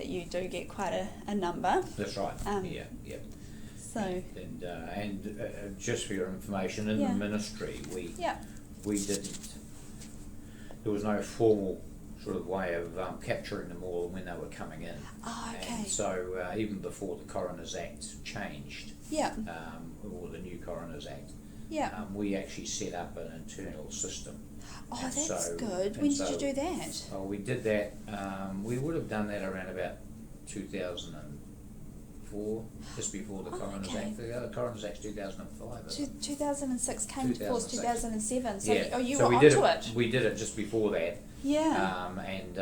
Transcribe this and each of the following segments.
that you do get quite a number. That's right. Yeah. So. And just for your information, in the ministry, we didn't. There was no formal sort of way of capturing them all when they were coming in. Oh, okay. And so even before the Coroners Act changed, or the new Coroners Act, we actually set up an internal system. Oh, that's good. When did you do that? Oh, we did that. We would have done that around about 2004, just before the Coroners Act. The Coroners Act's 2005. 2006 came to force 2007. So you so were onto it. We did it just before that. Yeah. And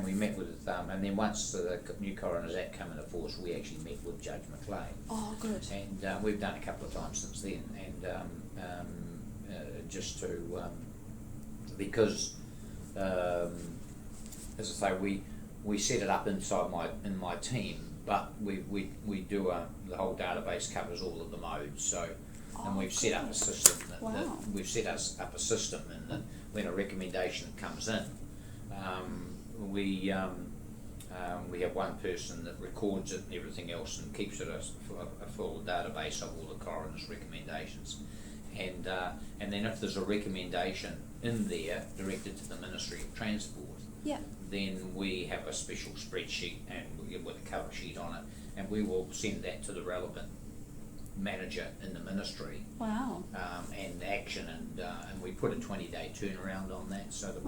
we met with and then once the new Coroners Act came into force, we actually met with Judge McLean. Oh, good. And we've done a couple of times since then, and just to because as I say, we set it up inside my team, but we do the whole database covers all of the modes. So and we've set up a system that we've set us up a system, and that when a recommendation comes in, we have one person that records it and everything else and keeps it a full database of all the coroner's recommendations, and then if there's a recommendation in there directed to the Ministry of Transport, then we have a special spreadsheet and with a cover sheet on it, and we will send that to the relevant manager in the ministry. Wow. And action, and we put a 20-day turnaround on that, so that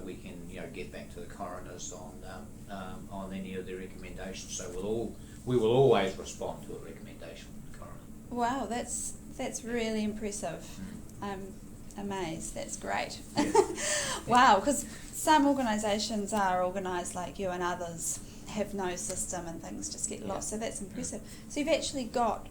we can get back to the coroners on any of their recommendations. So we will always respond to a recommendation from the coroner. Wow, that's really impressive. I'm amazed. That's great. Yeah. Wow, because some organisations are organised like you, and others have no system and things just get lost. So that's impressive. So you've actually got,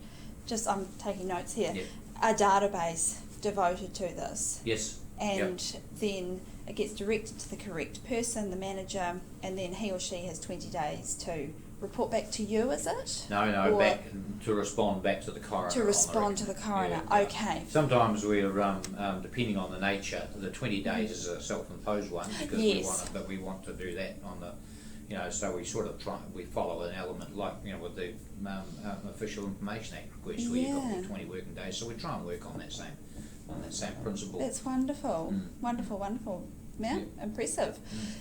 I'm taking notes here, a database devoted to this. Yes. And then it gets directed to the correct person, the manager, and then he or she has 20 days to report back to you, is it? No, back to respond back to the coroner. To respond to the coroner, okay. Sometimes we're, depending on the nature, the 20 days is a self-imposed one, because we want to do that on the, so we sort of we follow an element like, with the Official Information Act request, where you've got the 20 working days, so we try and work on that same principle. That's wonderful. Wonderful. Yeah, impressive.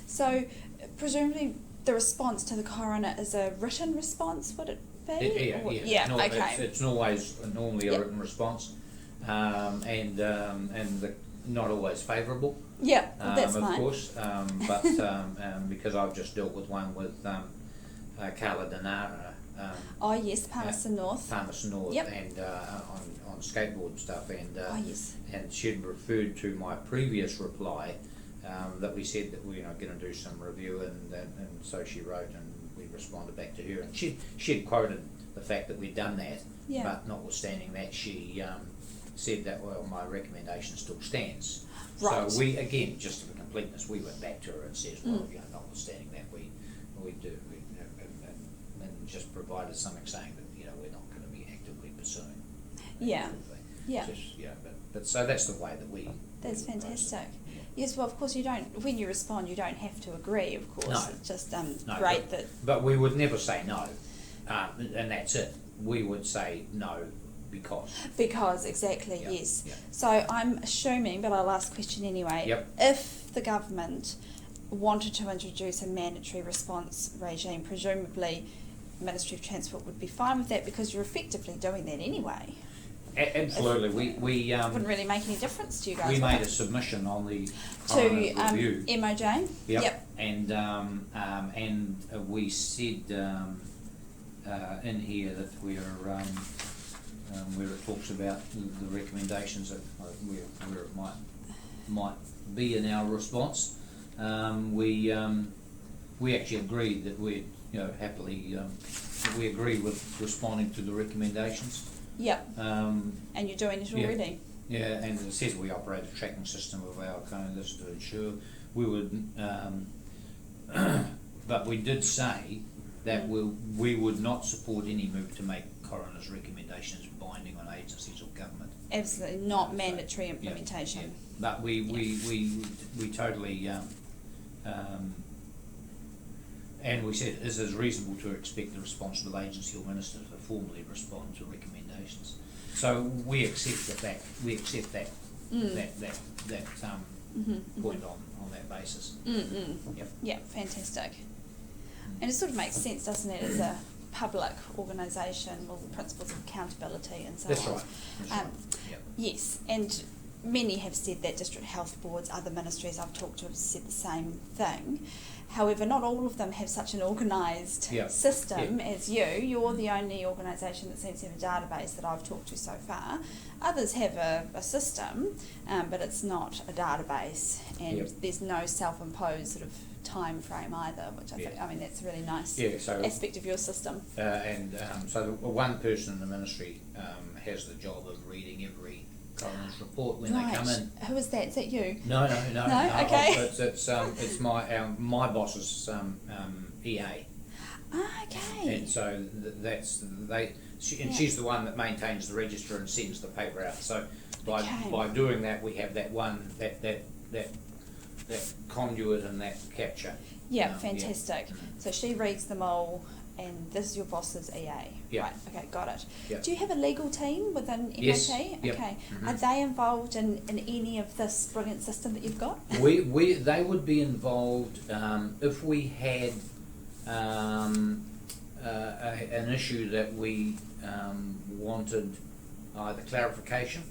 So presumably the response to the coroner is a written response, would it be? Okay. It's normally a written response, and not always favourable. Yeah, that's of fine. Course, but because I've just dealt with one with Carla Denara. Oh yes, Palmerston North. Palmerston North, and on skateboard stuff, and and she'd referred to my previous reply. That we said that we were going to do some review, and so she wrote, and we responded back to her, and she had quoted the fact that we'd done that, but notwithstanding that, she said that my recommendation still stands. Right. So we, again, just for completeness, we went back to her and says, notwithstanding that, we do, and just provided something saying that we're not going to be actively pursuing. But so that's the way that we. That's fantastic. Yes, well, of course, when you respond, you don't have to agree, of course. No. It's just great But we would never say no, and that's it. We would say no because. Because, exactly, yes. Yeah. So I'm assuming, but I'll ask the question anyway, if the government wanted to introduce a mandatory response regime, presumably Ministry of Transport would be fine with that, because you're effectively doing that anyway. Absolutely, we wouldn't really make any difference to you guys. We made a submission on the coroner's review. MOJ. Yep. And we said in here that we're where it talks about the recommendations that where it might be in our response. We actually agreed that we happily we agree with responding to the recommendations. Yep. And you're doing it already. Yeah, and it says we operate a tracking system of our coroners to ensure we would, but we did say that we would not support any move to make coroners' recommendations binding on agencies or government. Absolutely, not mandatory implementation. Yeah. But we totally And we said, is it reasonable to expect the responsible agency or minister to formally respond to recommendations? So we accept that point on that basis. Yep. Yeah, fantastic. And it sort of makes sense, doesn't it, as a public organisation, all the principles of accountability and so That's on. Right. That's right. Yep. Yes, and many have said that district health boards, other ministries I've talked to have said the same thing. However, not all of them have such an organised system as you. You're the only organisation that seems to have a database that I've talked to so far. Others have a system, but it's not a database, and there's no self-imposed sort of time frame either, which I think, I mean, that's a really nice aspect of your system. So the one person in the ministry has the job of reading every coroner's report when they come in. Who is that? Is that you? No. Okay. It's my boss's EA. Okay. And so she's the one that maintains the register and sends the paper out. So by doing that, we have that one that conduit and that capture. Yeah, fantastic. So she reads them all, and this is your boss's EA. Yeah. Right. Okay, got it. Yeah. Do you have a legal team within MOT? Yes. Okay. Yep. Mm-hmm. Are they involved in any of this brilliant system that you've got? They would be involved if we had an issue that we wanted either clarification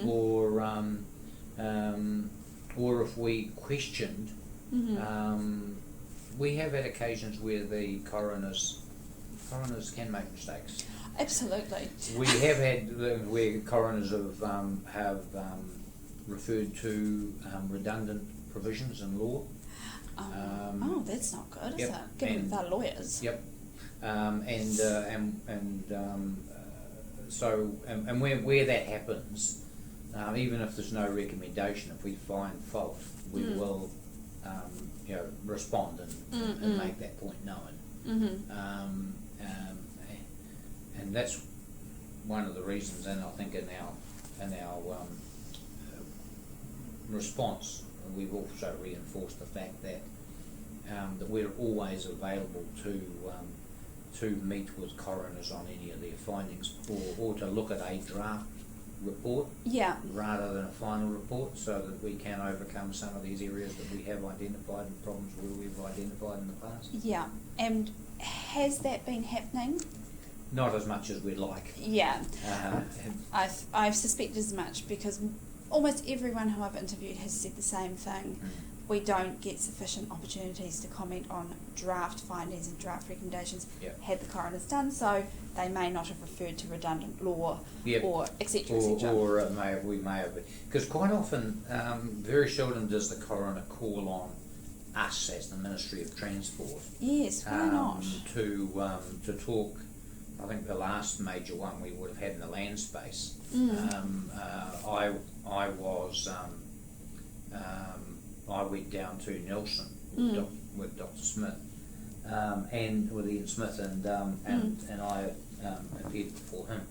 or if we questioned. We have had occasions where the coroners can make mistakes. Absolutely. We have had where coroners have referred to redundant provisions in law. That's not good, is it? Given they're lawyers. Yep. So where that happens, even if there's no recommendation, if we find fault, we will respond and make that point known. And that's one of the reasons, and I think in our response, we've also reinforced the fact that we're always available to meet with coroners on any of their findings, or to look at a draft report rather than a final report, so that we can overcome some of these areas that we have identified and problems where we've identified in the past. Yeah, and has that been happening? Not as much as we'd like. Yeah, I've suspected as much, because almost everyone who I've interviewed has said the same thing. We don't get sufficient opportunities to comment on draft findings and draft recommendations had the coroners done so. They may not have referred to redundant law or etc. Or we may have, because quite often, very seldom does the coroner call on us as the Ministry of Transport. Yes, why not? To talk. I think the last major one we would have had in the land space. I went down to Nelson with Dr. Smith and with Ian Smith, and I appeared before him,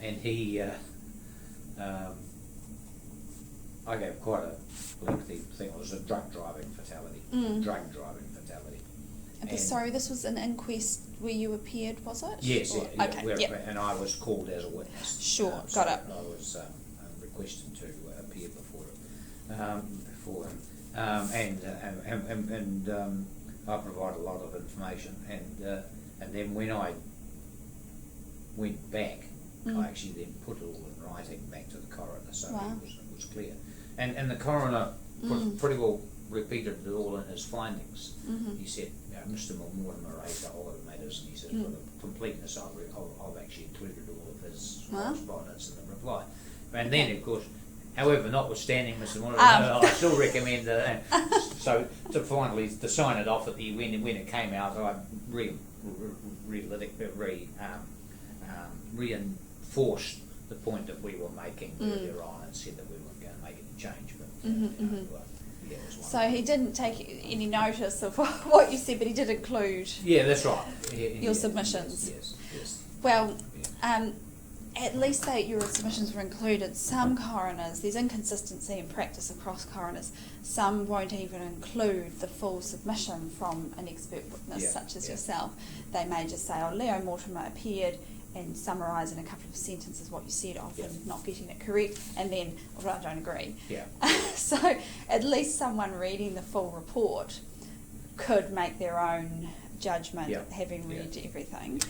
and he I gave quite a lengthy thing. It was a drug driving fatality. Sorry, this was an inquest where you appeared, was it? Yes. Okay. And I was called as a witness. Sure, so got it. I was requested to appear before him, and I provided a lot of information, and then when I went back, I actually then put it all in writing back to the coroner, so it was clear, and the coroner pretty well repeated it all in his findings. He said, Mr. Mortimer raised a whole lot of matters, and he said, for the completeness, I've actually included all of his correspondence in the reply. And then, of course, however, notwithstanding Mr. Mortimer, I still recommend so to finally to sign it off at the when it came out, I reinforced the point that we were making earlier on, and said that we weren't going to make any change. But so he didn't take any notice of what you said, but he did include that's right. your submissions. Yes. Well, at least your submissions were included. Some coroners, there's inconsistency in practice across coroners. Some won't even include the full submission from an expert witness, such as yourself. They may just say, oh, Leo Mortimer appeared, and summarise in a couple of sentences what you said, often not getting it correct, and then, well, I don't agree. Yeah. So at least someone reading the full report could make their own judgment, having read everything.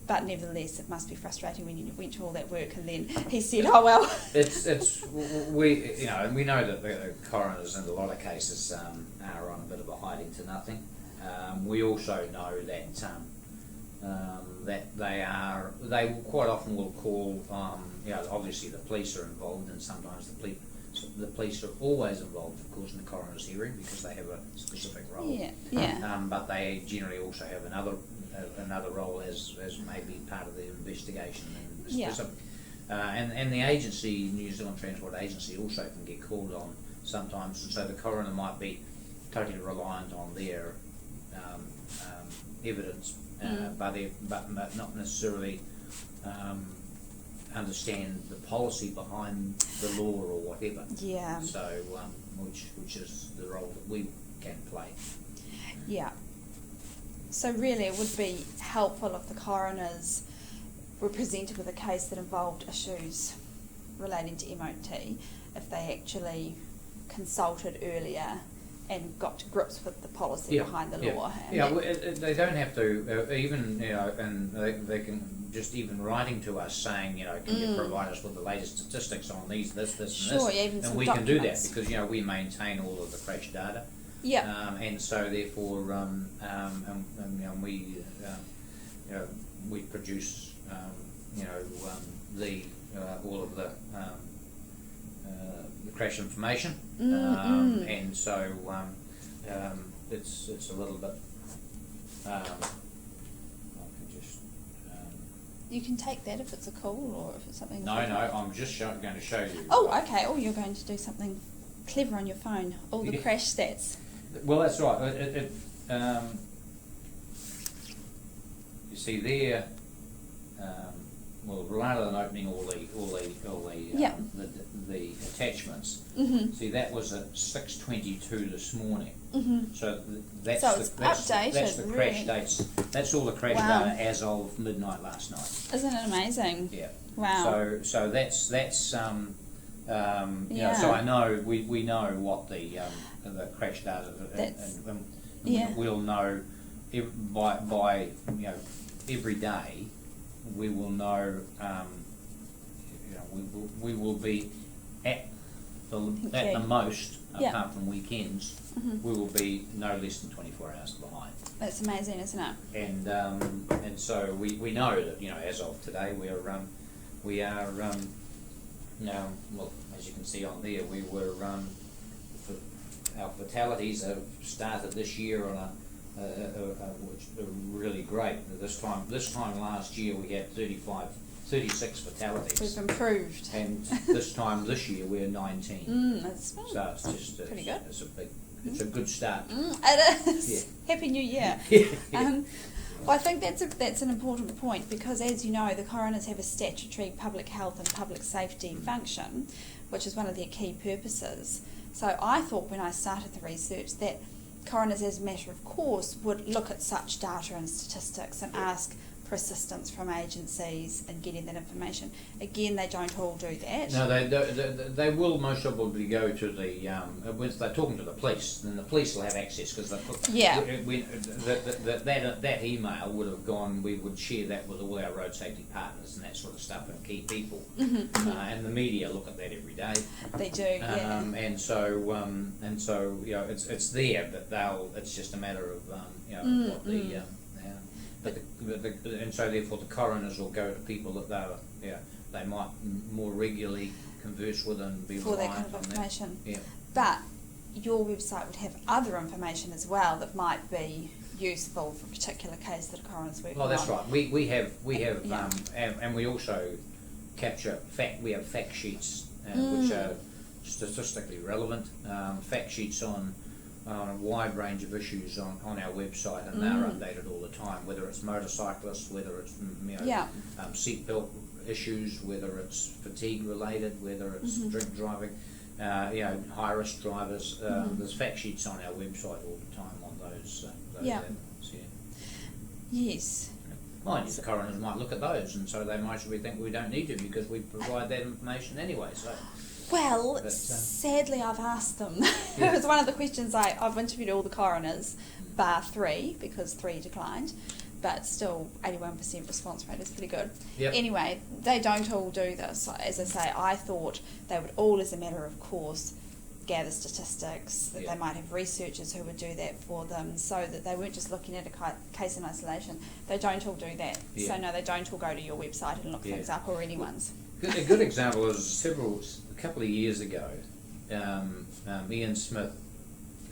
But nevertheless, it must be frustrating when you went to all that work and then he said, "Oh well." We know that the coroners in a lot of cases are on a bit of a hiding to nothing. We also know that they quite often will call. Obviously the police are involved, and sometimes the police are always involved, of course, in the coroner's hearing because they have a specific role. But they generally also have another role as maybe part of the investigation and the agency, New Zealand Transport Agency, also can get called on sometimes, and so the coroner might be totally reliant on their evidence, but not necessarily understand the policy behind the law or whatever. So which is the role that we can play. So really it would be helpful if the coroners were presented with a case that involved issues relating to MOT, if they actually consulted earlier and got to grips with the policy behind the law. They don't have to, even, and they can just even writing to us saying, can you provide us with the latest statistics on this, and this, and we can do that because, we maintain all of the crash data. And so therefore, we produce, all of the crash information, and so it's a little bit. I can just. You can take that if it's a call or if it's something. No, I'm just going to show you. Oh, okay. Oh, you're going to do something clever on your phone. All the crash stats. Well, that's right. You see there. Rather than opening all the attachments, see that was at 6:22 this morning. So that's the crash dates. That's all the crash data as of midnight last night. Isn't it amazing? Yeah. Wow. So that's So I know we know what the crash data and we'll know by every day. We will know. We will be at the most, apart from weekends. We will be no less than 24 hours behind. That's amazing, isn't it? And so we know that as of today we are well, as you can see on there, we were our fatalities have started this year on which are really great. This time last year we had 36 fatalities. We've improved. And this time this year we're 19. That's so it's just pretty good. It's a good start. It is. Happy New Year. Well, I think that's an important point because, as you know, the coroners have a statutory public health and public safety function, which is one of their key purposes. So I thought when I started the research that coroners, as a matter of course, would look at such data and statistics and ask for assistance from agencies in getting that information. Again, they don't all do that. No, they will most probably go to the once they're talking to the police, then the police will have access because that email would have gone. We would share that with all our road safety partners and that sort of stuff and key people. And the media look at that every day. They do. And so it's there, but it's just a matter of what the. And so therefore the coroners will go to people that they might more regularly converse with and be for reliant that kind of information. Yeah. But your website would have other information as well that might be useful for a particular case that a coroner's working on. Oh, that's right. We have and we also capture we have fact sheets which are statistically relevant. Fact sheets on a wide range of issues on our website, and they're updated all the time, whether it's motorcyclists, whether it's seatbelt issues, whether it's fatigue related, whether it's drink driving, high risk drivers. There's fact sheets on our website all the time on those elements. Yes. Mind you, the coroners might look at those, and so they might think we don't need to because we provide that information anyway. So. Well, sadly, I've asked them. It was one of the questions I've interviewed all the coroners, bar 3, because 3 declined, but still 81% response rate is pretty good. Yep. Anyway, they don't all do this. As I say, I thought they would all, as a matter of course, gather statistics, that they might have researchers who would do that for them, so that they weren't just looking at a case in isolation. They don't all do that. So no, they don't all go to your website and look things up, or anyone's. A good example is a couple of years ago, Ian Smith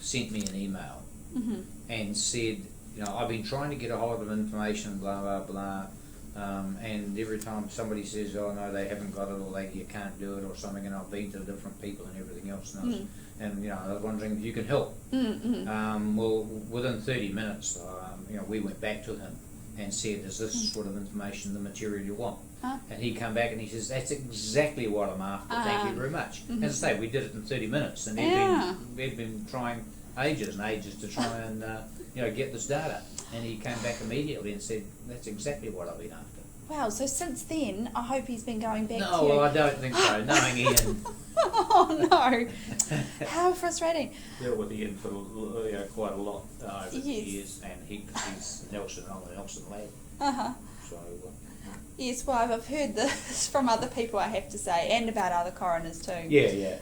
sent me an email and said, I've been trying to get a hold of information, blah, blah, blah, and every time somebody says, oh no, they haven't got it, or you can't do it, or something, and I've been to different people and everything else, and I was wondering if you can help. Well, within 30 minutes, we went back to him and said, is this sort of information the material you want? And he come back and he says, that's exactly what I'm after, thank you very much. As I say, we did it in 30 minutes, and we'd been trying ages and ages to try and get this data, and he came back immediately and said, that's exactly what I've been after. Wow, so since then, I hope he's been going back to you. No, well, I don't think so, knowing Ian. Oh no, how frustrating. Dealt with Ian for quite a lot over the years, and he's Nelson on the Nelson lab. So. Yes, well, I've heard this from other people, I have to say, and about other coroners too. Yeah.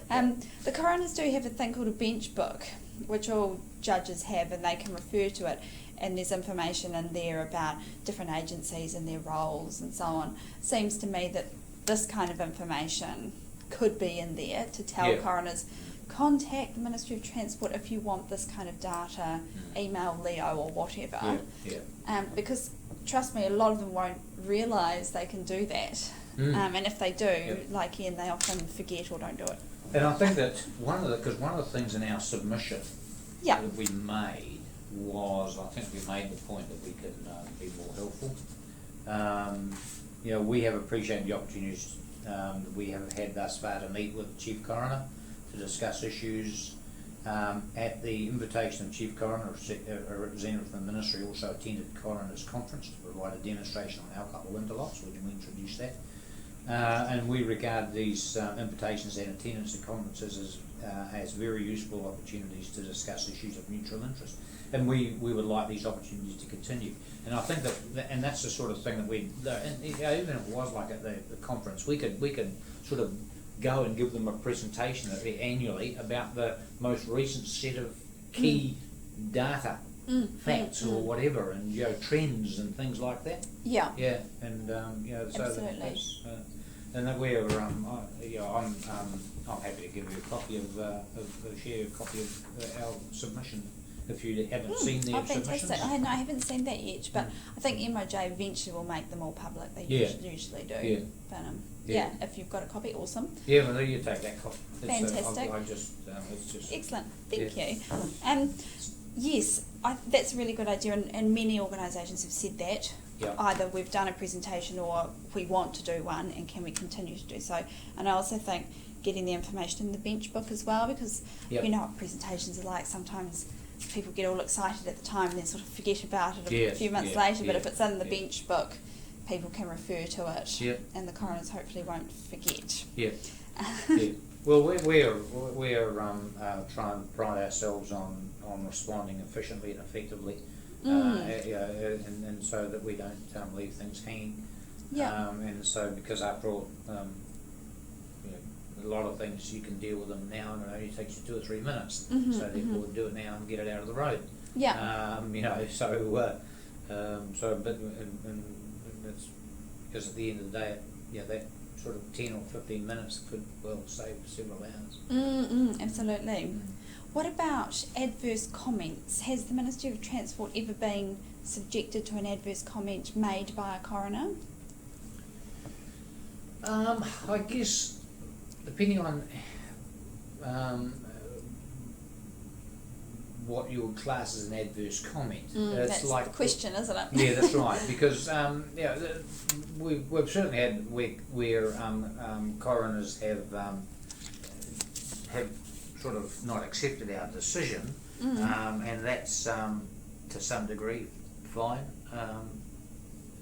The coroners do have a thing called a bench book, which all judges have, and they can refer to it, and there's information in there about different agencies and their roles and so on. Seems to me that this kind of information could be in there to tell coroners, contact the Ministry of Transport if you want this kind of data, email Leo or whatever. Because trust me, a lot of them won't realise they can do that. And if they do, like Ian, they often forget or don't do it. And I think that one of the things in our submission that we made was, I think we made the point that we can be more helpful. We have appreciated the opportunities that we have had thus far to meet with the Chief Coroner to discuss issues. At the invitation of Chief Coroner, a representative from the Ministry also attended the Coroner's Conference to provide a demonstration on alcohol interlocks, which we introduced that. And we regard these invitations and attendance at conferences as very useful opportunities to discuss issues of mutual interest. And we would like these opportunities to continue. And I think and that's the sort of thing that even if it was like at the conference, we could sort of go and give them a presentation annually about the most recent set of key data, facts or whatever, and trends and things like that. And so absolutely. And that we're I'm happy to give you a copy share a copy of our submission if you haven't seen their submissions. Fantastic. I haven't seen that yet, but I think MOJ eventually will make them all public. They usually do. But if you've got a copy, awesome. Yeah, well, you take that copy. Fantastic. It's just excellent. Thank you. Yes, that's a really good idea, and many organisations have said that. Either we've done a presentation or we want to do one, and can we continue to do so. And I also think getting the information in the bench book as well, because you know what presentations are like. Sometimes people get all excited at the time and then sort of forget about it a few months later, but if it's in the bench book, people can refer to it, and the coroners hopefully won't forget. Well, we're trying to pride ourselves on responding efficiently and effectively, and so that we don't leave things hanging. And so, because after all, a lot of things you can deal with them now, and it only takes you 2 or 3 minutes. So therefore, do it now and get it out of the road. But it's because at the end of the day, that sort of 10 or 15 minutes could save several hours. Absolutely. What about adverse comments? Has the Ministry of Transport ever been subjected to an adverse comment made by a coroner? I guess, depending on what you would class as an adverse comment. That's the question, isn't it? Yeah, that's right. Because we've certainly had where coroners have sort of not accepted our decision, and that's to some degree fine.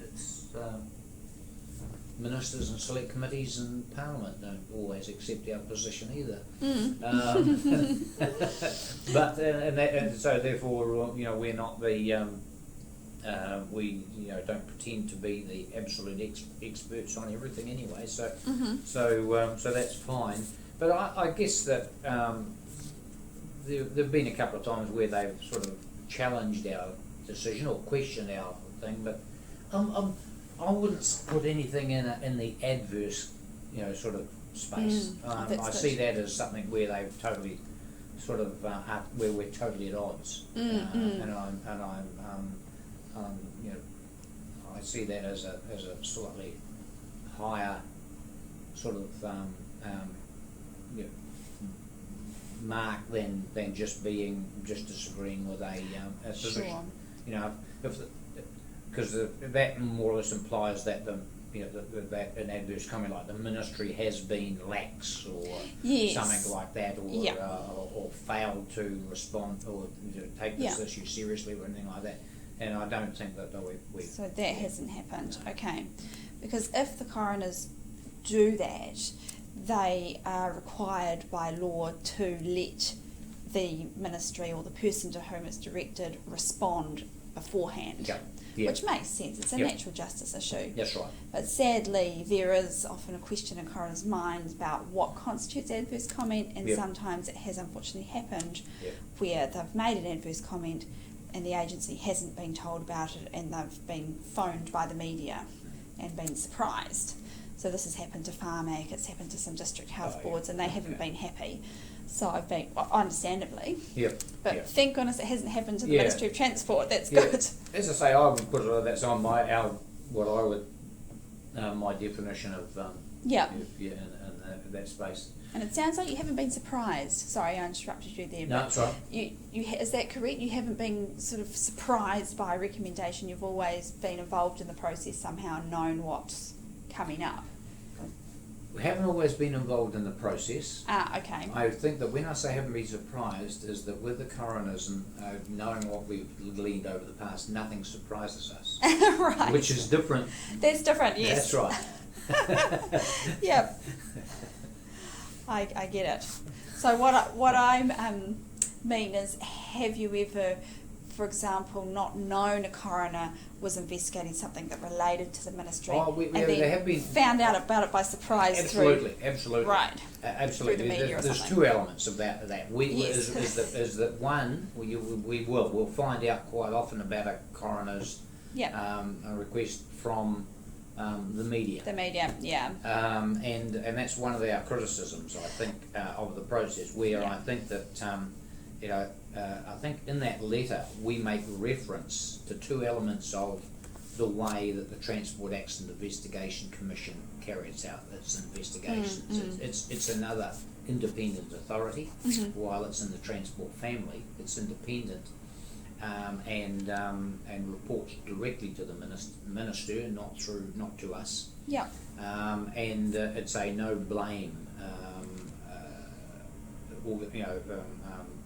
It's ministers and select committees and Parliament don't always accept our position either. And so therefore, we're not the we don't pretend to be the absolute experts on everything anyway. So so that's fine. But I guess that there've been a couple of times where they've sort of challenged our decision or questioned our thing, but I wouldn't put anything in the adverse, sort of space. I see that as something where they've totally sort of where we're totally at odds, and I see that as a slightly higher sort of mark than just disagreeing with a position. Sure. Because that more or less implies that that an adverse comment like the ministry has been lax or something like that, or failed to respond or take this issue seriously or anything like that. And I don't think that we So that hasn't happened. Okay, because if the coroners do that, they are required by law to let the ministry or the person to whom it's directed respond beforehand. Which makes sense. It's a natural justice issue. That's right. But sadly, there is often a question in coroners' minds about what constitutes adverse comment, and sometimes it has unfortunately happened where they've made an adverse comment and the agency hasn't been told about it, and they've been phoned by the media and been surprised. So this has happened to Pharmac, it's happened to some district health boards, and they haven't been happy. So I've been, understandably, but thank goodness it hasn't happened to the Ministry of Transport. That's good. As I say, I would put it, that's on my definition of in that space. And it sounds like you haven't been surprised. Sorry, I interrupted you there. No, that's right. Is that correct? You haven't been sort of surprised by a recommendation. You've always been involved in the process somehow, known what's coming up. We haven't always been involved in the process. Okay. I think that when I say haven't been surprised is that with the coroners and knowing what we've gleaned over the past, nothing surprises us. Right. Which is different. That's different, yes. That's right. Yep. I get it. So what I mean is, have you ever, for example, not known a coroner was investigating something that related to the ministry, they have been found out about it by surprise? Absolutely. Right. Absolutely. Through the media There's two elements about that. Is that one, we'll find out quite often about a coroner's a request from the media. The media, and that's one of our criticisms, I think, of the process, where I think that I think in that letter we make reference to two elements of the way that the Transport Accident Investigation Commission carries out its investigations. It's another independent authority. While it's in the transport family, it's independent and reports directly to the minister, not to us. And it's a no blame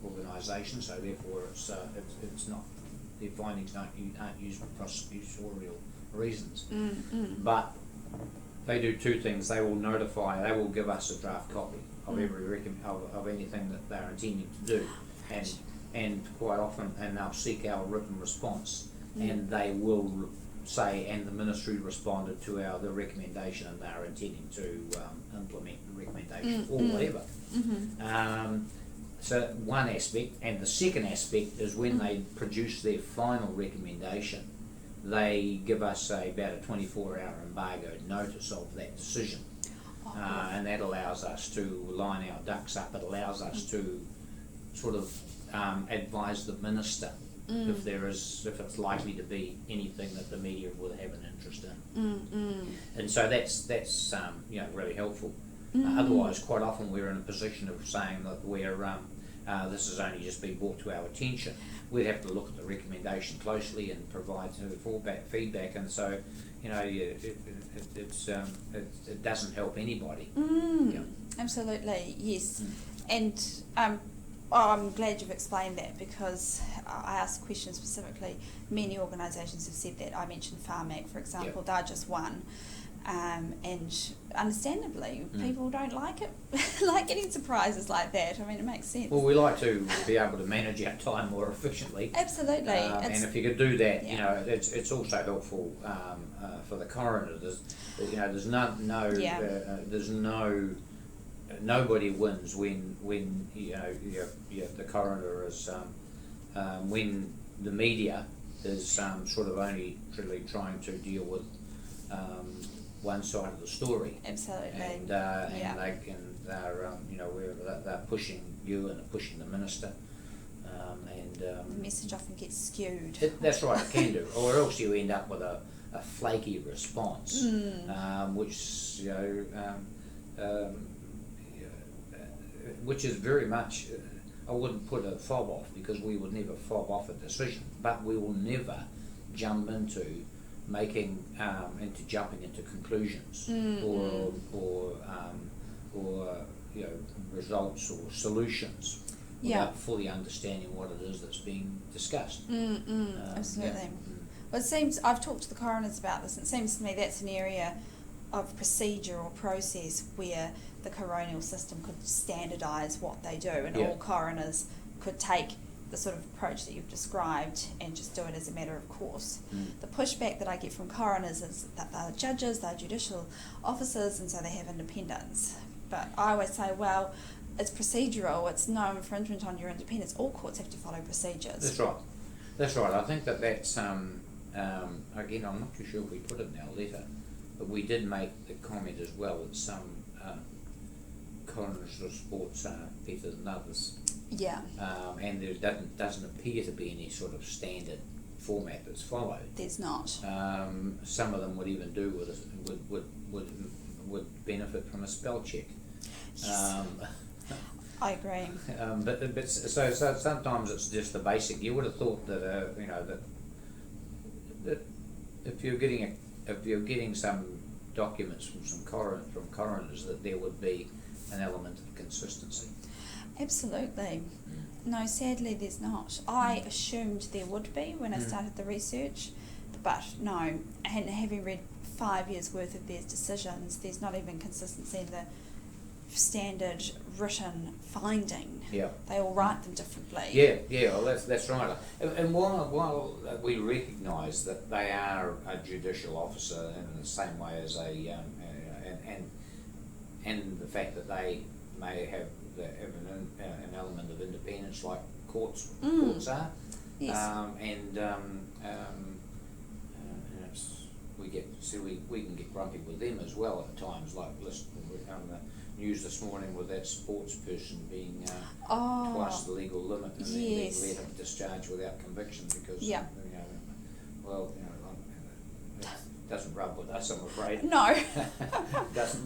organisation, so therefore it's not, their findings aren't used for prosecutorial reasons. But they do two things. They will give us a draft copy of of anything that they're intending to do, and quite often, and they'll seek our written response, and they will say, and the ministry responded to the recommendation, and they're intending to implement the recommendation or whatever. So one aspect, and the second aspect is when they produce their final recommendation, they give us about a 24-hour embargoed notice of that decision, and that allows us to line our ducks up. It allows us to sort of advise the minister if it's likely to be anything that the media will have an interest in, and so that's really helpful. Otherwise, quite often we're in a position of saying that we're this has only just been brought to our attention. We'd have to look at the recommendation closely and provide sort of feedback, and so, you know, it doesn't help anybody. Absolutely, yes. And I'm glad you've explained that, because I asked a question specifically. Many organisations have said that. I mentioned Pharmac, for example, they're just one. And understandably, people don't like it, like getting surprises like that. I mean, it makes sense. Well, we like to be able to manage our time more efficiently. Absolutely. And if you could do that, you know, it's also helpful for the coroner. You know, nobody wins when you know the coroner is when the media is sort of only really trying to deal with one side of the story. Absolutely. And they're you know, they're pushing you and they're pushing the minister, and the message often gets skewed. That's right, it can do, or else you end up with a flaky response, which you know, which is very much. I wouldn't put a fob off, because we would never fob off a decision, but we will never jump into making into jumping into conclusions or you know, results or solutions without fully understanding what it is that's being discussed. Absolutely. Well, it seems, I've talked to the coroners about this, and it seems to me that's an area of procedure or process where the coronial system could standardise what they do, and all coroners could take the sort of approach that you've described and just do it as a matter of course. The pushback that I get from coroners is that they're judges, they're judicial officers, and so they have independence. But I always say, well, it's procedural, it's no infringement on your independence. All courts have to follow procedures. That's right. That's right. I think that's, again, I'm not too sure if we put it in our letter, but we did make the comment as well that some coroners of sports are better than others. Yeah. And there doesn't appear to be any sort of standard format that's followed. There's not. Some of them would even do would benefit from a spell check. Yes. I agree. But so sometimes it's just the basic. You would have thought that you know that if you're getting some documents from coroners, that there would be an element of consistency. Absolutely. No, sadly there's not. I assumed there would be when I started the research, but no. And having read 5 years worth of their decisions, there's not even consistency in the standard written finding. Yeah. They all write them differently. Yeah. Well, that's right. And while we recognise that they are a judicial officer in the same way as and the fact that they may have an element of independence like courts are. Yes. We can get grumpy with them as well at times. Like on the news this morning with that sports person being twice the legal limit and then being let of discharge without conviction because it doesn't rub with us, I'm afraid. No.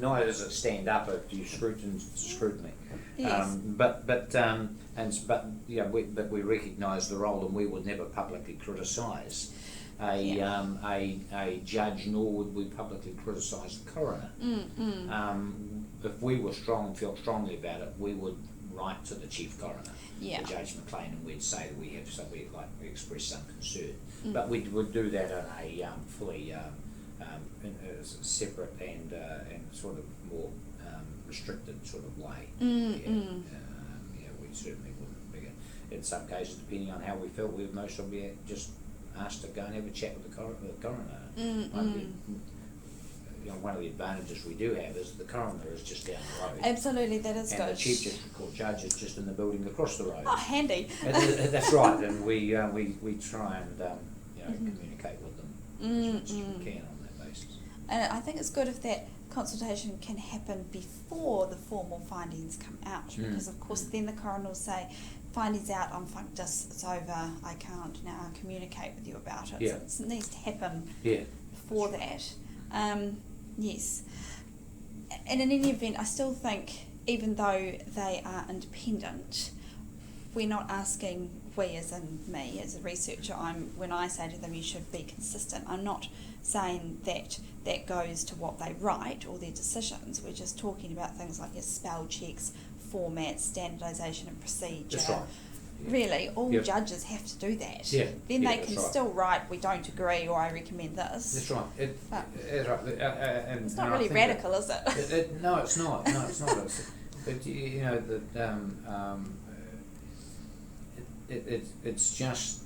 Neither does it stand up if you scrutiny. Yes. But we recognise the role, and we would never publicly criticise a judge, nor would we publicly criticise the coroner. If we felt strongly about it, we would write to the chief coroner, Judge McLean, and we'd say that we express some concern. But we would do that in a fully separate and sort of more restricted sort of way. We certainly wouldn't be. In some cases, depending on how we felt, we would most probably just asked to go and have a chat with the coroner. One of the advantages we do have is the coroner is just down the road. Absolutely, that is good. And the Chief District Court Judge is just in the building across the road. Oh, handy. That's right, and we try and communicate with them as much as we can on that basis. And I think it's good if that consultation can happen before the formal findings come out, because of course then the coroner will say, findings out, I'm functus, it's over, I can't now communicate with you about it. So it needs to happen before that. Yes. And in any event, I still think, even though they are independent, we're not asking, we as in me as a researcher, when I say to them you should be consistent, I'm not saying that goes to what they write or their decisions. We're just talking about things like your spell checks, formats, standardisation and procedure. That's right. Yeah. Really, all Yep. judges have to do that. Yeah. Then Yeah, they that's can right. still write, we don't agree, or I recommend this. That's right. But That's right. And, it's not and I really think radical, is it? no, it's not. No, it's not. But you know that it's just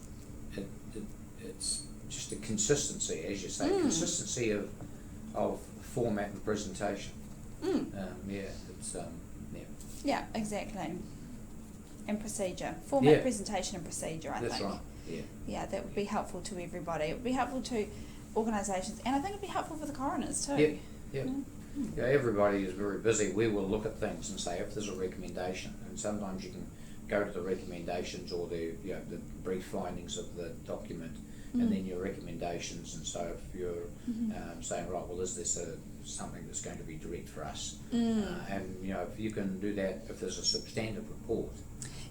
it's just a consistency, as you say, consistency of format and presentation. It's Yeah, exactly. And procedure. Format, Yeah. presentation and procedure, I That's think. right. Yeah. Yeah, that would be helpful to everybody. It would be helpful to organisations, and I think it would be helpful for the coroners too. Yep. Yep. Yeah, everybody is very busy. We will look at things and say if there's a recommendation, and sometimes you can go to the recommendations or the brief findings of the document, and then your recommendations. And so if you're saying, right, well, is this something that's going to be direct for us? And if you can do that, if there's a substantive report,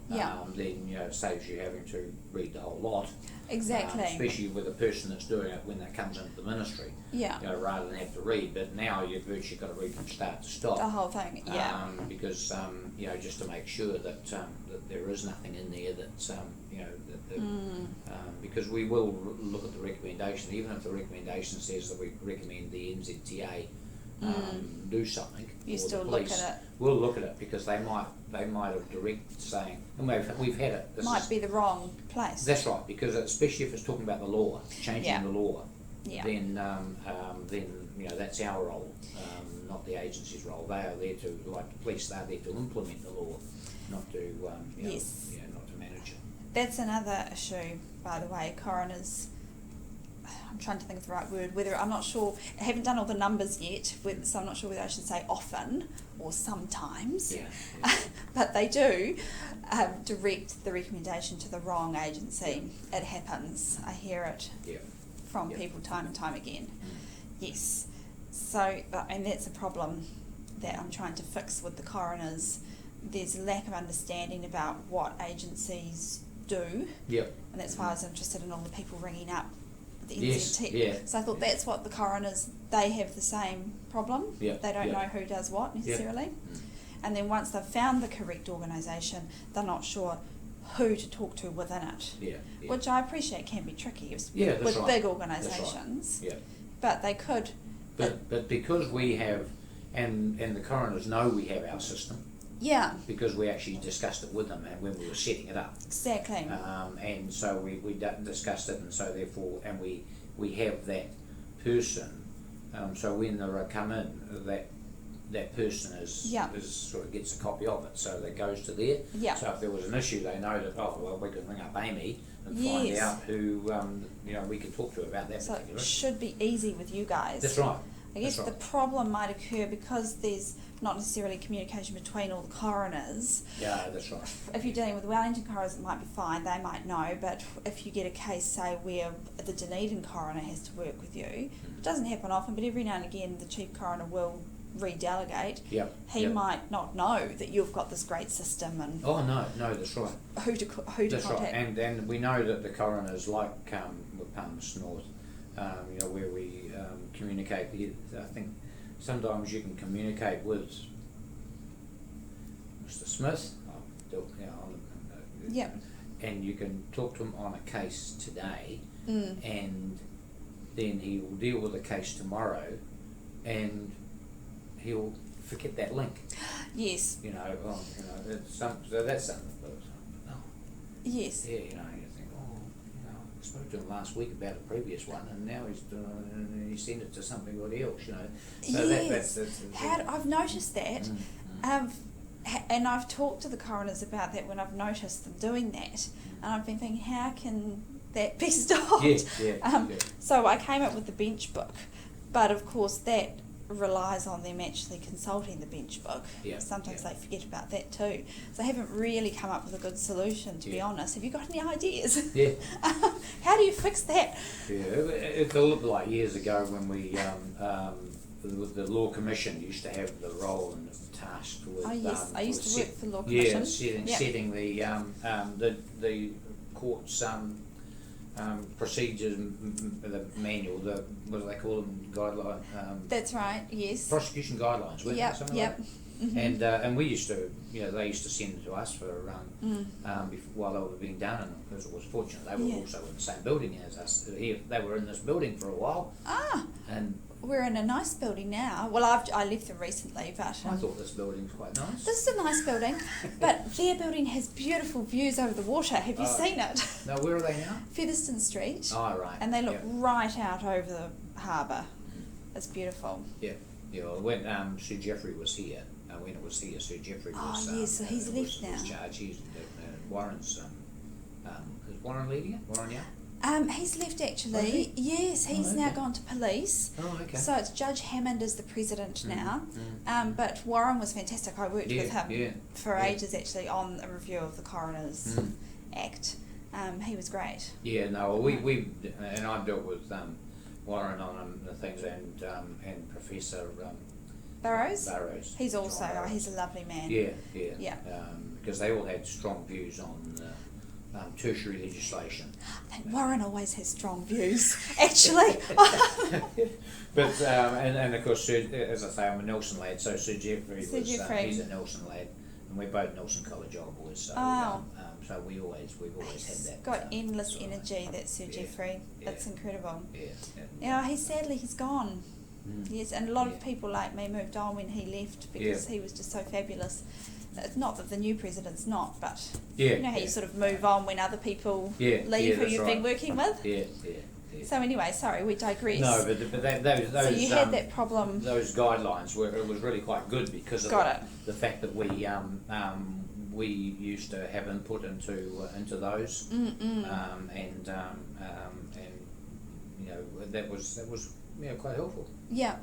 then it saves you having to read the whole lot. Exactly. Especially with the person that's doing it when that comes into the ministry. Yeah. Rather than have to read, but now you've virtually got to read from start to stop. The whole thing. Yeah. Because just to make sure that there is nothing in there that's because we will look at the recommendation, even if the recommendation says that we recommend the NZTA do something. You or still the look police, at it. We'll look at it because they might have direct saying, and we've had it. Might be the wrong place. That's right, because especially if it's talking about the law, changing the law, then that's our role, not the agency's role. They are there to, like the police, they're there to implement the law, not to not to manage it. That's another issue, by the way. Coroners. I'm trying to think of the right word. I'm not sure. I haven't done all the numbers yet, so I'm not sure whether I should say often or sometimes. Yeah. But they do direct the recommendation to the wrong agency. Yeah. It happens. I hear it from people time and time again. Yes. So, and that's a problem that I'm trying to fix with the coroners. There's a lack of understanding about what agencies do. Yep. And that's why I was interested in all the people ringing up the Yes, NZT. yeah. So I thought that's what the coroners, they have the same problem. Yeah, They don't yeah. know who does what necessarily. Mm. And then once they've found the correct organisation, they're not sure who to talk to within it. Yeah. Which I appreciate can be tricky with right. big organisations. That's right. Yeah. But they could. But because we have, and the coroners know we have our system, Yeah. because we actually discussed it with them and when we were setting it up. Exactly. And so we discussed it, and so therefore, and we have that person. So when they come in, that person is sort of gets a copy of it, so that goes to there. Yeah. So if there was an issue, they know that we can ring up Amy and find out who we can talk to about that So particular it issue. should be easy with you guys. That's right. I guess That's the right. problem might occur because there's not necessarily communication between all the coroners. Yeah, that's right. If you're dealing with Wellington coroners, it might be fine, they might know, but if you get a case, say, where the Dunedin coroner has to work with you, it doesn't happen often, but every now and again the chief coroner will redelegate. Yep. He might not know that you've got this great system and Oh no, that's right. who to That's contact. right, and we know that the coroners, like with Palmerston North, where we communicate. I think sometimes you can communicate with Mr. Smith, and you can talk to him on a case today, and then he will deal with the case tomorrow, and he'll forget that link. Yes. So that's something. Yes. Yeah, you think, I spoke to him last week about a previous one, and now he sent it to somebody else, So yes. that's I've noticed that, and I've talked to the coroners about that when I've noticed them doing that, and I've been thinking, how can that be stopped? Yeah. So I came up with the bench book, but of course that relies on them actually consulting the bench book. Sometimes they forget about that too. So I haven't really come up with a good solution, to be honest. Have you got any ideas? Yeah. How do you fix that? Yeah, it's a little bit like years ago when we the Law Commission used to have the role and tasked with. Oh yes, I used to work for the Law Yeah, Commission. setting the court's procedures, the manual, what do they call them, guideline. That's right. Yes. Prosecution guidelines, weren't Yep. they? Something Yep. like that? Mm-hmm. And we used to, they used to send it to us for while they were being done, and because it was fortunate they were also in the same building as us. They were in this building for a while. And we're in a nice building now. Well, I left them recently, but I thought this building was quite nice. this is a nice building, but their building has beautiful views over the water. Have you seen it? No, where are they now? Featherston Street. Oh, right. And they look right out over the harbour. It's beautiful. Yeah. Well, when Sir Geoffrey was here, when it was here, Sir Geoffrey was. Oh yes, so he's left now. Was charged. He's Warren's. Is Warren leading it? Warren, yeah. He's left actually. Yes, he's now gone to police. Oh, okay. So it's Judge Hammond is the president now. But Warren was fantastic. I worked with him for ages actually on a review of the Coroner's Act. He was great. Yeah, no, we and I've dealt with Warren on the things and Professor Burrows. Burrows. He's also he's a lovely man. Yeah. Because they all had strong views on tertiary legislation. I think Warren always has strong views, actually. But and of course, as I say, I'm a Nelson lad, so Sir Geoffrey was he's a Nelson lad, and we're both Nelson College old boys. So so we've always had that. Got endless energy, that Sir Geoffrey. It's incredible. Yeah. He's gone. Yes, and a lot of people like me moved on when he left because he was just so fabulous. It's not that the new president's not, but you know how you sort of move on when other people leave who you've been working with. Yeah. So anyway, sorry, we digress. No, but those so you had that problem. Those guidelines it was really quite good because of the fact that we used to have input into those, and that was quite helpful. Yeah.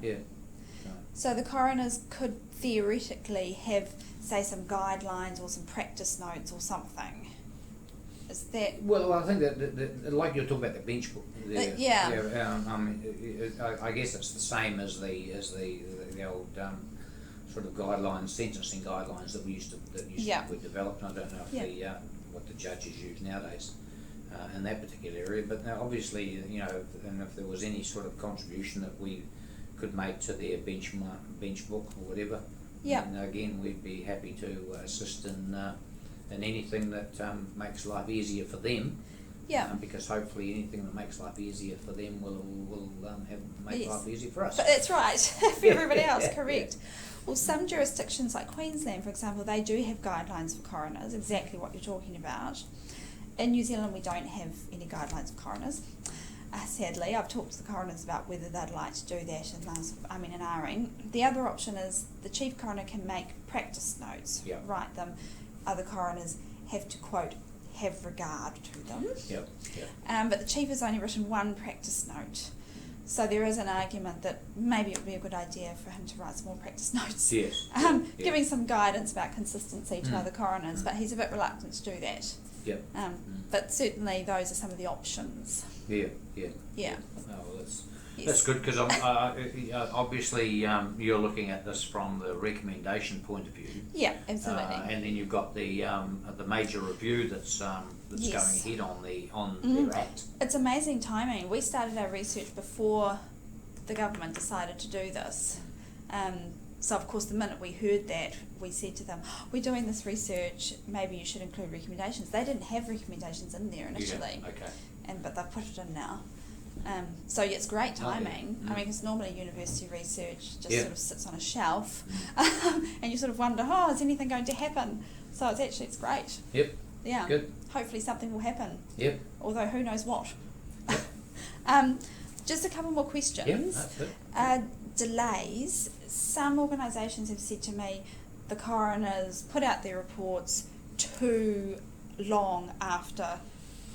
So the coroners could theoretically have, say, some guidelines or some practice notes or something. Is that? Well, I think that like you're talking about the bench book. I guess it's the same as the old sort of guidelines, sentencing guidelines that we developed. I don't know if what the judges use nowadays in that particular area, but now obviously and if there was any sort of contribution that we could make to their bench book or whatever, and again we'd be happy to assist in anything that makes life easier for them. Because hopefully anything that makes life easier for them will make life easier for us. But that's right, for everybody else, correct. Well, some jurisdictions like Queensland, for example, they do have guidelines for coroners, exactly what you're talking about. In New Zealand, we don't have any guidelines for coroners. Sadly, I've talked to the coroners about whether they'd like to do that in Ring. The other option is the chief coroner can make practice notes, write them. Other coroners have to, quote, have regard to them. But the chief has only written one practice note. So there is an argument that maybe it would be a good idea for him to write some more practice notes. Giving some guidance about consistency to other coroners, but he's a bit reluctant to do that. But certainly those are some of the options. Yeah. Oh, well, that's good because obviously you're looking at this from the recommendation point of view. Yeah, absolutely. And then you've got the major review that's going ahead on their act. It's amazing timing. We started our research before the government decided to do this. So of course the minute we heard that, we said to them, we're doing this research, maybe you should include recommendations. They didn't have recommendations in there initially, but they've put it in now. So it's great timing. I mean, because normally university research just sort of sits on a shelf and you sort of wonder, is anything going to happen? So it's great. Yeah. Good. Hopefully something will happen. Although who knows what. Just a couple more questions. Delays. Some organisations have said to me the coroners put out their reports too long after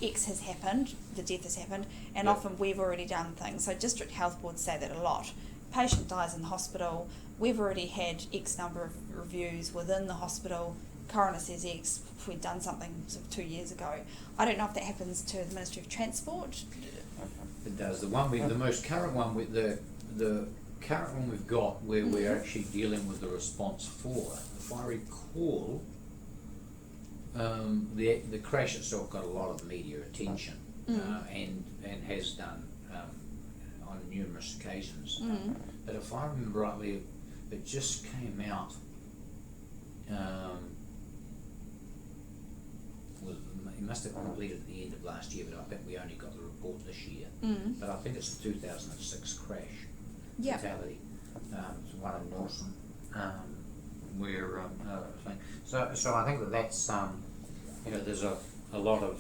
X has happened, the death has happened, and often we've already done things. So district health boards say that a lot. Patient dies in the hospital, we've already had X number of reviews within the hospital, coroner says X, if we'd done something sort of 2 years ago. I don't know if that happens to the Ministry of Transport. It does. The most current one with the current one we've got, where we're actually dealing with the response for, if I recall, the crash itself got a lot of media attention, and has done on numerous occasions. But if I remember rightly, it just came out. It must have completed at the end of last year, but I think we only got the report this year. But I think it's the 2006 crash fatality. It's one in Norton, where so I think that's there's a lot of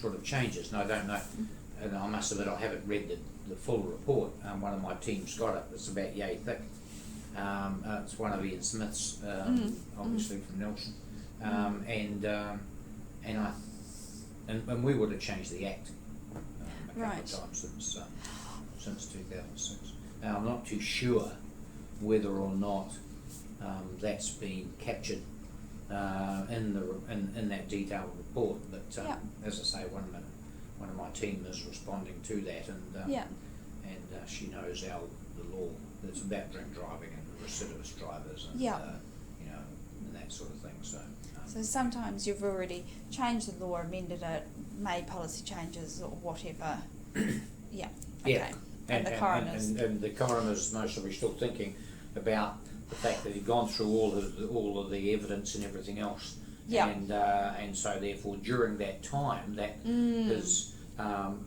sort of changes. And I don't know, and I must admit I haven't read the full report. One of my team's got it. It's about yay thick. It's one of Ian Smith's, obviously from Nelson, and we would have changed the Act a couple of times since 2006. Now I'm not too sure whether or not that's been captured in that detailed report, but as I say, one of my team is responding to that, and she knows the law. It's about drink driving and recidivist drivers, and and that sort of thing. So sometimes you've already changed the law, amended it, made policy changes or whatever. And the coroner's most probably still thinking about the fact that he'd gone through all of the evidence and everything else, and so therefore during that time that his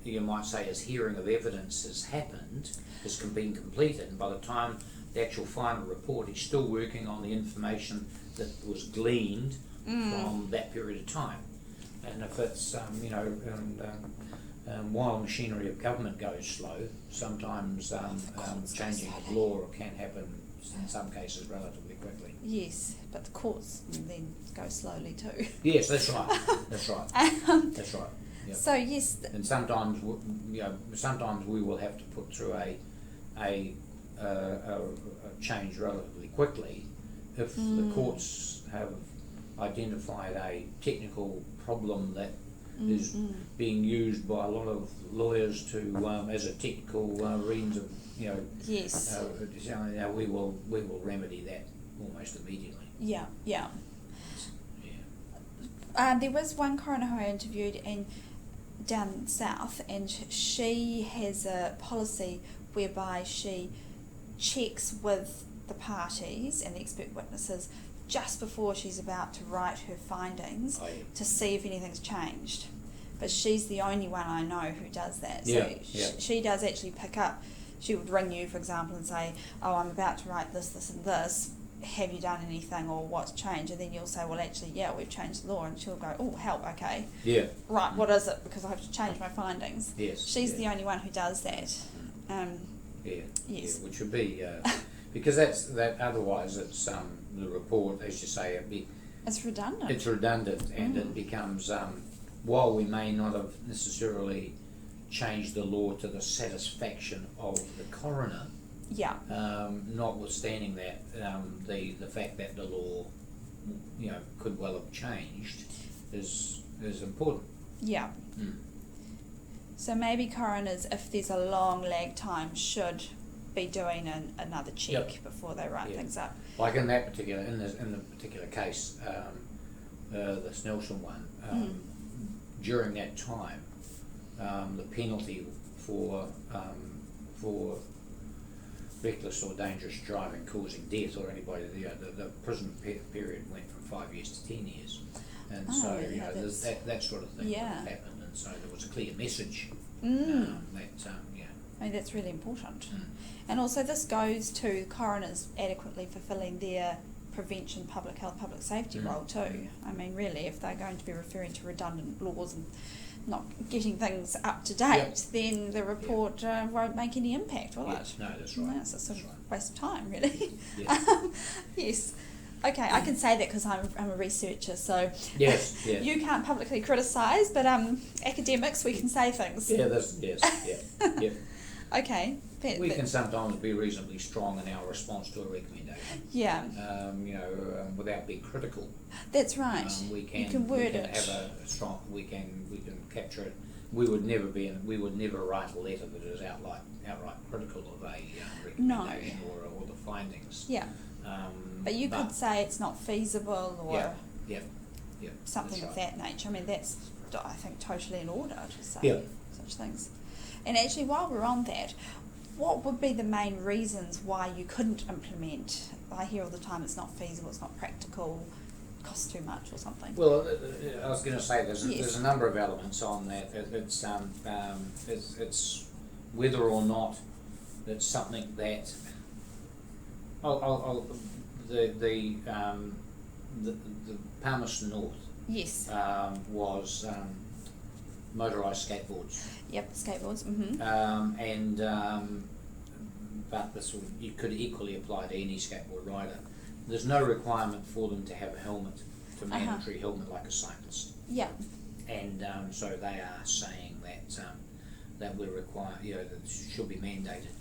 you might say his hearing of evidence has been completed, and by the time the actual final report, he's still working on the information that was gleaned from that period of time. And if it's while machinery of government goes slow, sometimes changing the law can happen in some cases relatively quickly. Yes, but the courts then go slowly too. Yes, that's right. That's right. That's right. Yep. So yes, and sometimes we will have to put through a change relatively quickly if the courts have identified a technical problem that is being used by a lot of lawyers to as a technical means of we will remedy that almost immediately. There was one coroner who I interviewed down south, and she has a policy whereby she checks with the parties and the expert witnesses just before she's about to write her findings to see if anything's changed. But she's the only one I know who does that. So she does actually pick up. She would ring you, for example, and say, "Oh, I'm about to write this, this, and this. Have you done anything, or what's changed?" And then you'll say, "Well, actually, we've changed the law." And she'll go, "Oh, help, okay. Right, what is it? Because I have to change my findings." She's the only one who does that. Yes. Which would be because that. Otherwise, it's the report, as you say, it's redundant. It's redundant, and it becomes while we may not have necessarily changed the law to the satisfaction of the coroner. Notwithstanding that, the fact that the law, could well have changed is important. So maybe coroners, if there's a long lag time, should be doing another check before they write things up. Like in the particular case, the Snelson one, during that time, the penalty for reckless or dangerous driving causing death or anybody, the prison period went from 5 years to 10 years, and that sort of thing happened, and so there was a clear message I mean, that's really important. And also this goes to coroners adequately fulfilling their prevention, public health, public safety role too. I mean, really, if they're going to be referring to redundant laws and not getting things up to date, then the report won't make any impact, will it? No, that's right. No, it's a sort of waste of time, really. Yes. Okay, I can say that because I'm a researcher, so you can't publicly criticise, but academics, we can say things. Okay. We can sometimes be reasonably strong in our response to a recommendation. Without being critical. That's right. We can word it. We can capture it we would never write a letter that is outright critical of a recommendation or the findings. Yeah. But you could say it's not feasible or something of that nature. I mean, that's, I think, totally in order to say such things. And actually, while we're on that, what would be the main reasons why you couldn't implement? I hear all the time it's not feasible, it's not practical, costs too much or something. Well, I was going to say there's a number of elements on that. It's whether or not it's something that the Palmerston North was motorised skateboards. Yep, skateboards. Mm-hmm. But you could equally apply to any skateboard rider. There's no requirement for them to have a helmet, mandatory helmet like a cyclist. Yeah. And so they are saying that we require, that should be mandated.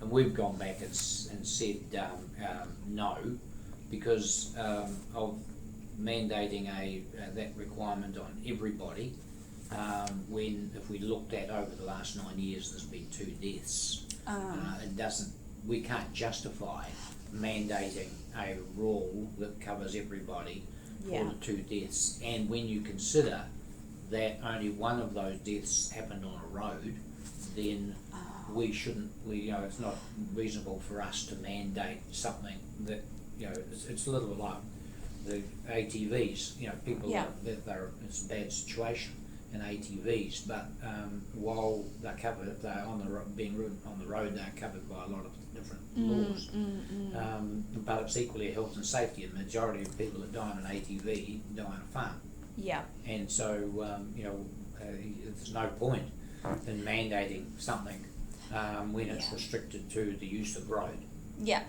And we've gone back and said no, because of mandating that requirement on everybody. If we looked at over the last 9 years, there's been 2 deaths. We can't justify mandating a rule that covers everybody for the 2 deaths. And when you consider that only one of those deaths happened on a road, then we shouldn't. It's not reasonable for us to mandate something that it's a little like the ATVs. People it's a bad situation in ATVs, but while they're covered, they're being ridden on the road, they're covered by a lot of different laws. But it's equally a health and safety. The majority of people that die on an ATV die on a farm. Yeah. And so there's no point in mandating something when it's restricted to the use of road. Yeah.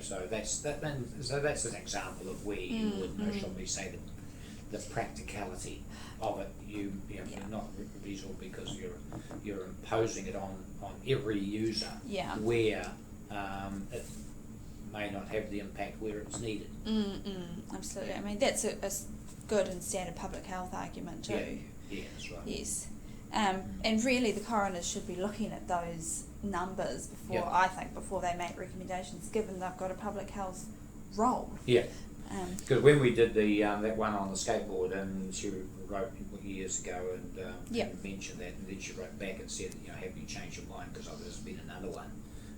So that's an example of where you would shall we say the practicality of it. Not reasonable because you're imposing it on every user. Yeah. Where it may not have the impact where it's needed. Absolutely. I mean, that's a good and standard public health argument too. Yeah, that's right. Yes. And really the coroners should be looking at those numbers before they make recommendations, given they've got a public health role. Yeah. Because when we did that one on the skateboard, and she wrote years ago and mentioned that, and then she wrote back and said, have you changed your mind? Because there's been another one,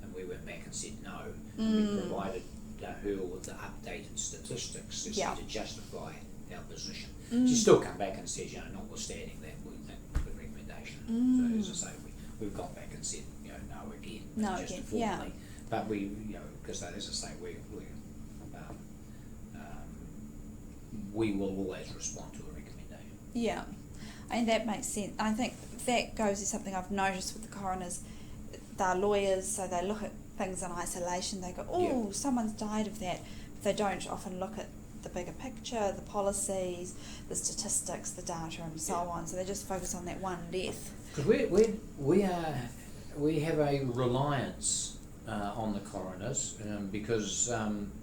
and we went back and said no. And we provided her with the updated statistics to justify our position. She still come back and says, notwithstanding that, we think the recommendation. So as I say, we've gone back and said, no again. No just again. Informally. But because as I say, we will always respond to a recommendation. Yeah, and that makes sense. I think that goes to something I've noticed with the coroners. They're lawyers, so they look at things in isolation. They go, someone's died of that. But they don't often look at the bigger picture, the policies, the statistics, the data, and so on. So they just focus on that one death. Because we have a reliance on the coroners, because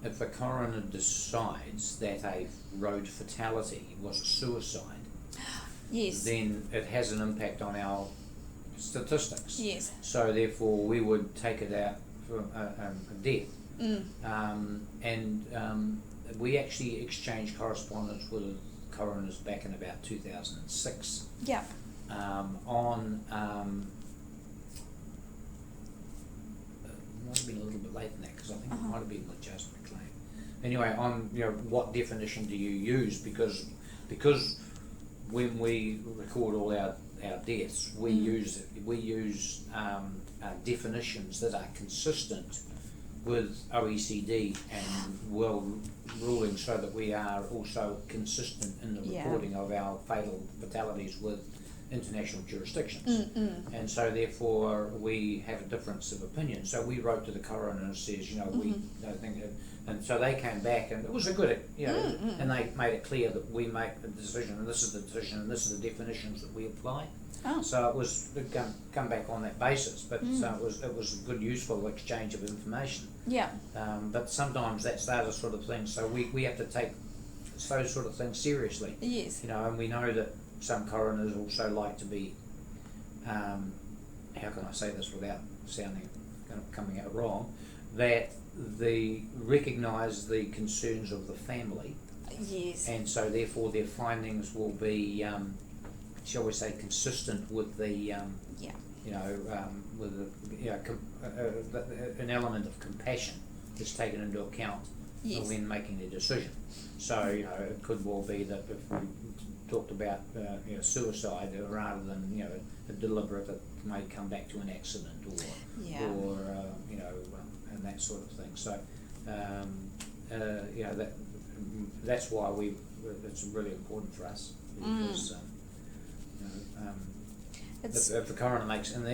if a coroner decides that a road fatality was a suicide, then it has an impact on our statistics. Yes. So therefore we would take it out for a death. We actually exchanged correspondence with coroners back in about 2006. Yeah. Might have been a little bit late in that, because I think it might have been with Justin McLean. Anyway, on what definition do you use? Because when we record all our deaths, we use definitions that are consistent with OECD and world ruling, so that we are also consistent in the recording of our fatal fatalities with international jurisdictions. And so therefore we have a difference of opinion. So we wrote to the coroner and says, we don't think that, and so they came back, and it was a good, and they made it clear that we make the decision, and this is the decision, and this is the definitions that we apply. So it was come back on that basis, but so it was a good, useful exchange of information. Yeah. But sometimes that's the other sort of thing. So we have to take those sort of things seriously. Yes. And we know that some coroners also like to be how can I say this without coming out wrong, that recognise the concerns of the family. Yes. And so therefore their findings will be, shall we say, consistent with the, with an element of compassion is taken into account when making their decision. So it could well be that if we talked about suicide rather than a deliberate, it may come back to an accident or and that sort of thing. So that's why it's really important for us, because if the coroner makes, and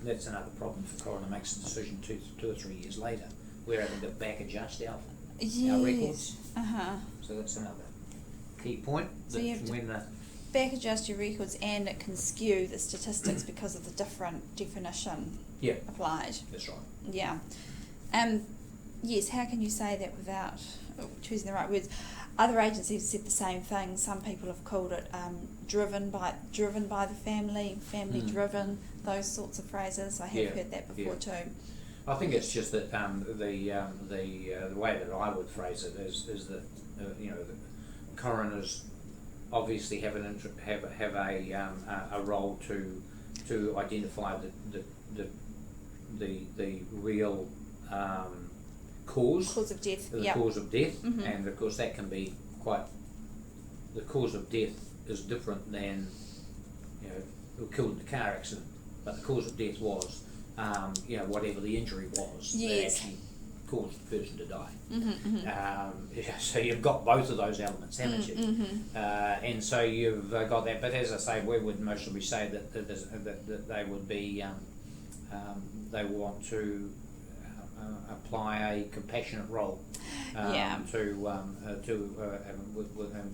that's another problem, if the coroner makes a decision 2 or 3 years later, we're having to back adjust our records. So that's another key point. So you have to back adjust your records, and it can skew the statistics because of the different definition applied. That's right. Yeah. Yes, how can you say that without choosing the right words? Other agencies have said the same thing. Some people have called it driven by the family driven, those sorts of phrases. I have heard that before too. I think it's just that the way that I would phrase it is that the coroners obviously have a role to identify the real cause of death. Cause of death, and of course that can be the cause of death is different than who killed in the car accident, but the cause of death was whatever the injury was that actually caused the person to die. So you've got both of those elements, haven't you? And so you've got that. But as I say, we would mostly say that they would be they want to apply a compassionate role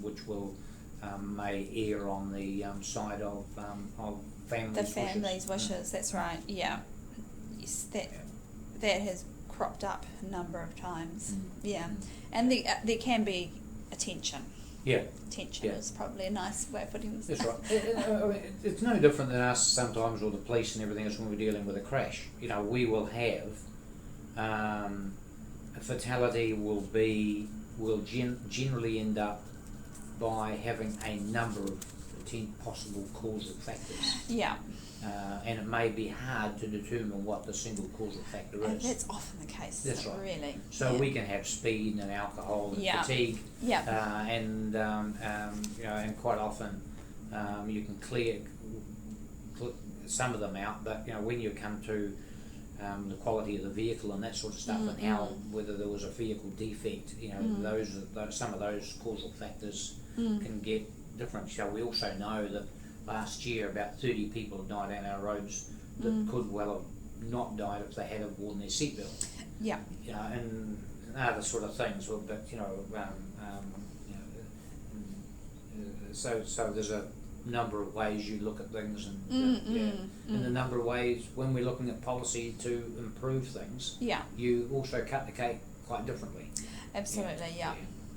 which will may err on the side of family's wishes. That's right. Yeah. Yes, that has cropped up a number of times. And there can be attention. Attention is probably a nice way of putting this. That's right. It's no different than us sometimes, or the police and everything else, when we're dealing with a crash. We will have a fatality will generally end up by having a number of possible causal factors. And it may be hard to determine what the single causal factor is. That's often the case. That's right. Really. So we can have speed and alcohol and fatigue. And quite often you can clear some of them out, but when you come to the quality of the vehicle and that sort of stuff, and whether there was a vehicle defect, some of those causal factors can get different. So we also know that last year about 30 people died on our roads that could well have not died if they had have worn their seatbelt. And other sort of things. But so there's a number of ways you look at things, and a number of ways when we're looking at policy to improve things. You also cut the cake quite differently. Absolutely.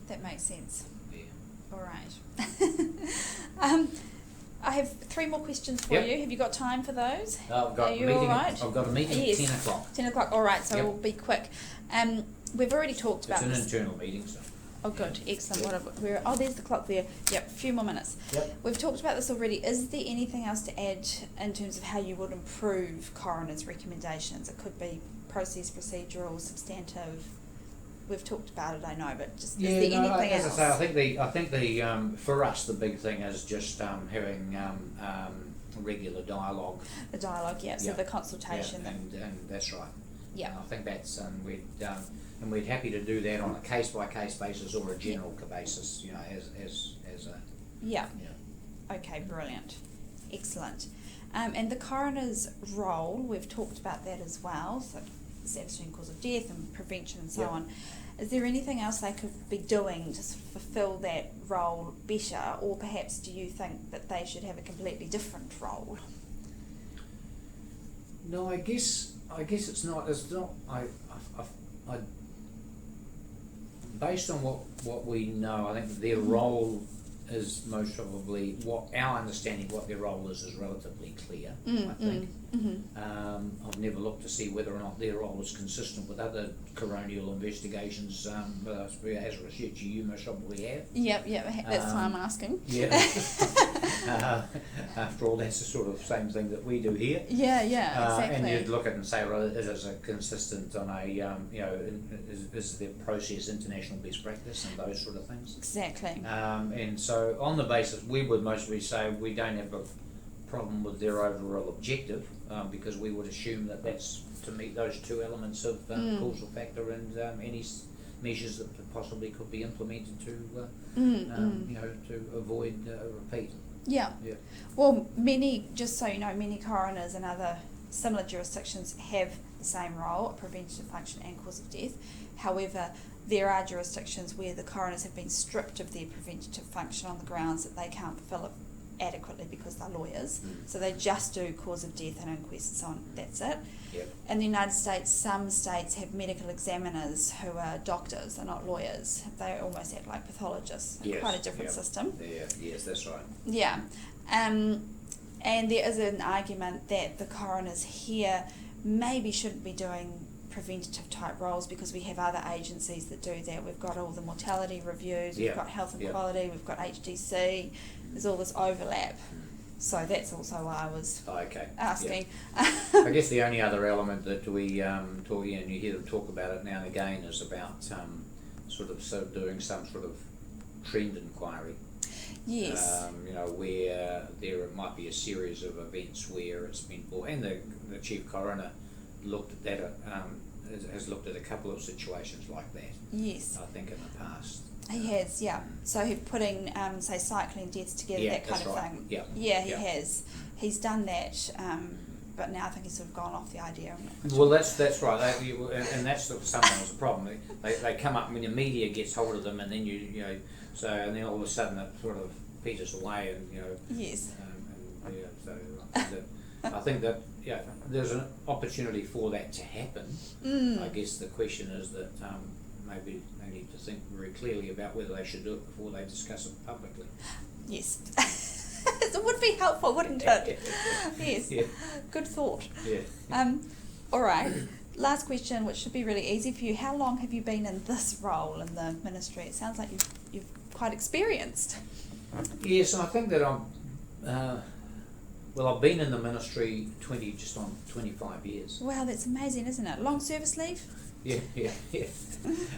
That makes sense. All right. I have 3 more questions for you. Have you got time for those? I've got a meeting at 10 o'clock. 10 o'clock, all right, so we'll be quick. We've already talked about this. It's an internal meeting, so. Oh, good, excellent. There's the clock there. Yep, a few more minutes. We've talked about this already. Is there anything else to add in terms of how you would improve coroner's recommendations? It could be process, procedural, substantive. We've talked about it, I know, but just is there anything else? As I say, I think the for us the big thing is just having regular dialogue. The dialogue, so the consultation. And that's right. I think that's we're happy to do that on a case by case basis or a general basis, as a. Okay, brilliant, excellent. And the coroner's role, we've talked about that as well. So establishing cause of death and prevention and so on. Is there anything else they could be doing to fulfil that role better, or perhaps do you think that they should have a completely different role? No, I guess it's not. Based on what we know, I think their role is most probably what our understanding of what their role is relatively clear, I think. I've never looked to see whether or not their role is consistent with other coronial investigations, but as a researcher you most probably have. Yep, that's why I'm asking. Yeah. After all, that's the sort of same thing that we do here. Yeah, exactly. And you'd look at it and say, well, is it consistent on a, is the process international best practice and those sort of things? Exactly. And so on the basis, we would mostly say we don't have a problem with their overall objective, because we would assume that that's to meet those two elements of causal factor and any measures that possibly could be implemented to, to avoid a repeat. Yeah. Well, just so you know, many coroners and other similar jurisdictions have the same role, preventative function and cause of death. However, there are jurisdictions where the coroners have been stripped of their preventative function on the grounds that they can't fulfil it adequately because they're lawyers. So they just do cause of death and inquest and so on. That's it. Yep. In the United States, some states have medical examiners who are doctors, they're not lawyers. They almost act like pathologists. Yes. Quite a different system. Yeah. Yes, that's right. Yeah. And there is an argument that the coroners here maybe shouldn't be doing preventative type roles because we have other agencies that do that. We've got all the mortality reviews, we've got health and quality, we've got HDC, there's all this overlap. So that's also why I was asking. I guess the only other element that we talk, and you hear them talk about it now and again, is about sort of doing some sort of trend inquiry. Yes. Where there might be a series of events where it's been brought, and the chief coroner looked at that, has looked at a couple of situations like that. Yes. I think in the past. He has, yeah. So he's putting, say, cycling deaths together, that kind of thing. Yeah, he has. He's done that, but now I think he's sort of gone off the idea. Well, that's right, and that's sometimes the problem. They come up when the media gets hold of them, and then and then all of a sudden it sort of peters away, and Yes. So I think that there's an opportunity for that to happen. I guess the question is that maybe they need to think very clearly about whether they should do it before they discuss it publicly. Yes. It would be helpful, wouldn't it? Yes. Yeah. Good thought. Yeah. All right. Last question, which should be really easy for you. How long have you been in this role in the ministry? It sounds like you've quite experienced. Yes, I think that I've been in the ministry 25 years. Wow, that's amazing, isn't it? Long service leave? Yeah.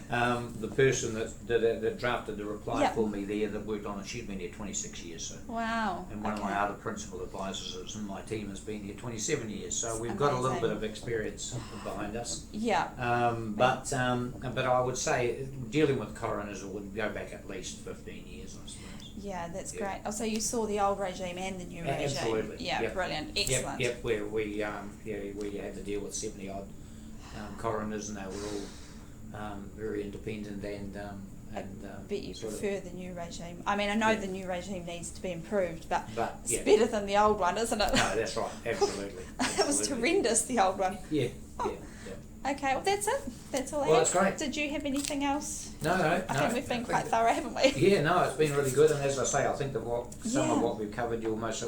The person that drafted the reply for me there, that worked on it, she'd been here 26 years. So. Wow. And one of my other principal advisors that's in my team has been here 27 years. So we've got a little bit of experience behind us. Yeah. But I would say dealing with coroners would go back at least 15 years, I suppose. Yeah, that's great. Oh, so you saw the old regime and the new regime. Absolutely. Yeah, brilliant. Excellent. Yep. Where we had to deal with 70 odd coroners, and they were all very independent and I bet you prefer the new regime. I mean, I know the new regime needs to be improved, but it's better than the old one, isn't it? No, that's right. Absolutely. It was horrendous, the old one. Yeah. Okay, well that's it. That's all I Well, have. that's great. Did you have anything else? No. I think we've been quite thorough, haven't we? Yeah, no, it's been really good, and as I say, I think that some of what we've covered you'll most